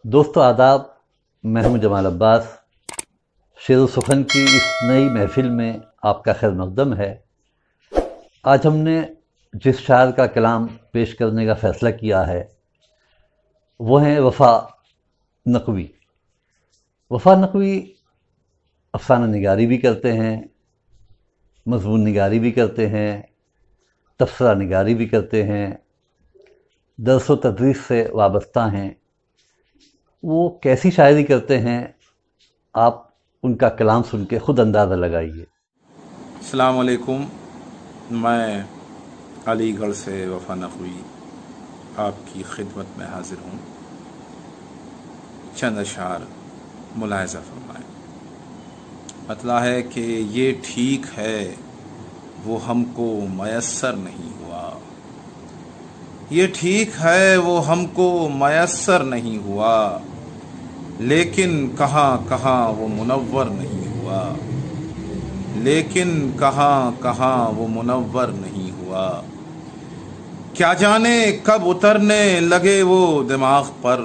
دوستو آداب، میں ہوں جمال عباس۔ شعر و سخن کی اس نئی محفل میں آپ کا خیر مقدم ہے۔ آج ہم نے جس شاعر کا کلام پیش کرنے کا فیصلہ کیا ہے وہ ہیں وفا نقوی۔ وفا نقوی افسانہ نگاری بھی کرتے ہیں، مضمون نگاری بھی کرتے ہیں، تبصرہ نگاری بھی کرتے ہیں، درس و تدریس سے وابستہ ہیں۔ وہ کیسی شاعری کرتے ہیں، آپ ان کا کلام سن کے خود اندازہ لگائیے۔ السلام علیکم، میں علی گڑھ سے وفا نقوی آپ کی خدمت میں حاضر ہوں۔ چند اشعار ملاحظہ فرمائیں۔ مطلب ہے کہ یہ ٹھیک ہے وہ ہم کو میسر نہیں ہوا، یہ ٹھیک ہے وہ ہم کو میسر نہیں ہوا، لیکن کہاں کہاں وہ منور نہیں ہوا، لیکن کہاں کہاں وہ منور نہیں ہوا۔ کیا جانے کب اترنے لگے وہ دماغ پر،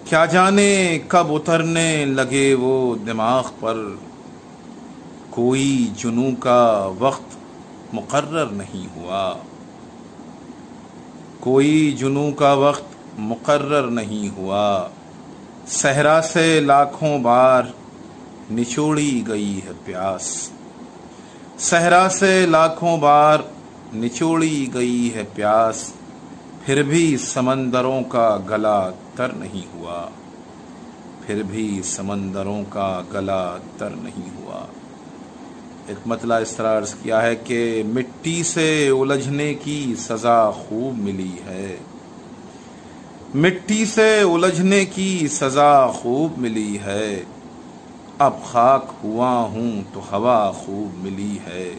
کیا جانے کب اترنے لگے وہ دماغ پر۔ کوئی جنوں کا وقت مقرر نہیں ہوا، کوئی جنوں کا وقت مقرر نہیں ہوا۔ صحرا سے لاکھوں بار نچوڑی گئی ہے پیاس، صحرا سے لاکھوں بار نچوڑی گئی ہے پیاس، پھر بھی سمندروں کا گلا تر نہیں ہوا، پھر بھی سمندروں کا گلا تر نہیں ہوا۔ ایک مطلع اس طرح عرض کیا ہے کہ مٹی سے الجھنے کی سزا خوب ملی ہے، مٹی سے الجھنے کی سزا خوب ملی ہے، اب خاک ہوا ہوں تو ہوا خوب ملی ہے۔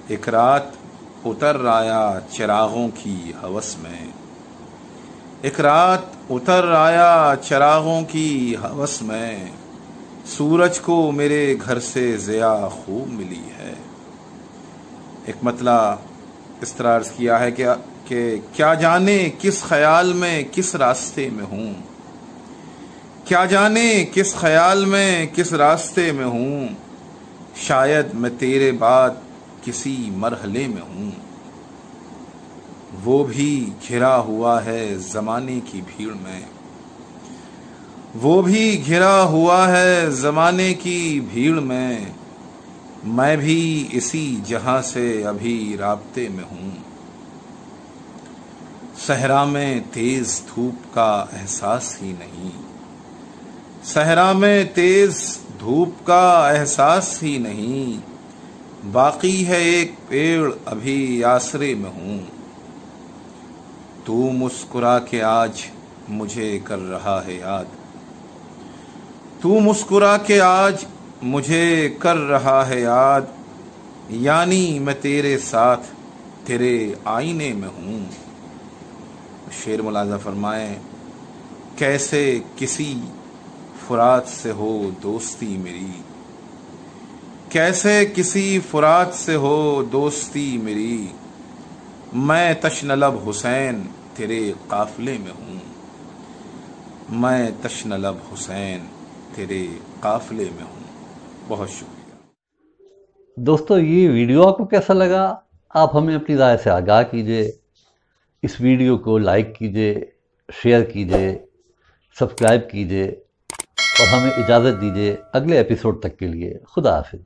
ایک رات اتر آیا چراغوں کی ہوس میں، ایک رات اتر آیا چراغوں کی ہوس میں، سورج کو میرے گھر سے ضیا خوب ملی ہے۔ ایک مطلع اس طرح عرض کیا ہے کہ کیا جانے کس خیال میں کس راستے میں ہوں، کیا جانے کس خیال میں کس راستے میں ہوں، شاید میں تیرے بعد کسی مرحلے میں ہوں۔ وہ بھی گھرا ہوا ہے زمانے کی بھیڑ میں، وہ بھی گھرا ہوا ہے زمانے کی بھیڑ میں بھی اسی جہاں سے ابھی رابطے میں ہوں۔ صحرا میں تیز دھوپ کا احساس ہی نہیں، صحرا میں تیز دھوپ کا احساس ہی نہیں، باقی ہے ایک پیڑ ابھی آسرے میں ہوں۔ تو مسکرا کے آج مجھے کر رہا ہے یاد، تو مسکرا کے آج مجھے کر رہا ہے یاد، یعنی میں تیرے ساتھ تیرے آئینے میں ہوں۔ شعر ملاحظہ فرمائیں۔ کیسے کسی فرات سے ہو دوستی میری، کیسے کسی فرات سے ہو دوستی میری، میں تشنہ لب حسین تیرے قافلے میں ہوں، میں تشنہ لب حسین تیرے قافلے میں ہوں۔ بہت شکریہ دوستو، یہ ویڈیو آپ کو کیسا لگا؟ آپ ہمیں اپنی رائے سے آگاہ کیجئے۔ اس ویڈیو کو لائک کیجئے، شیئر کیجئے، سبسکرائب کیجئے اور ہمیں اجازت دیجئے اگلے ایپیسوڈ تک کے لیے۔ خدا حافظ۔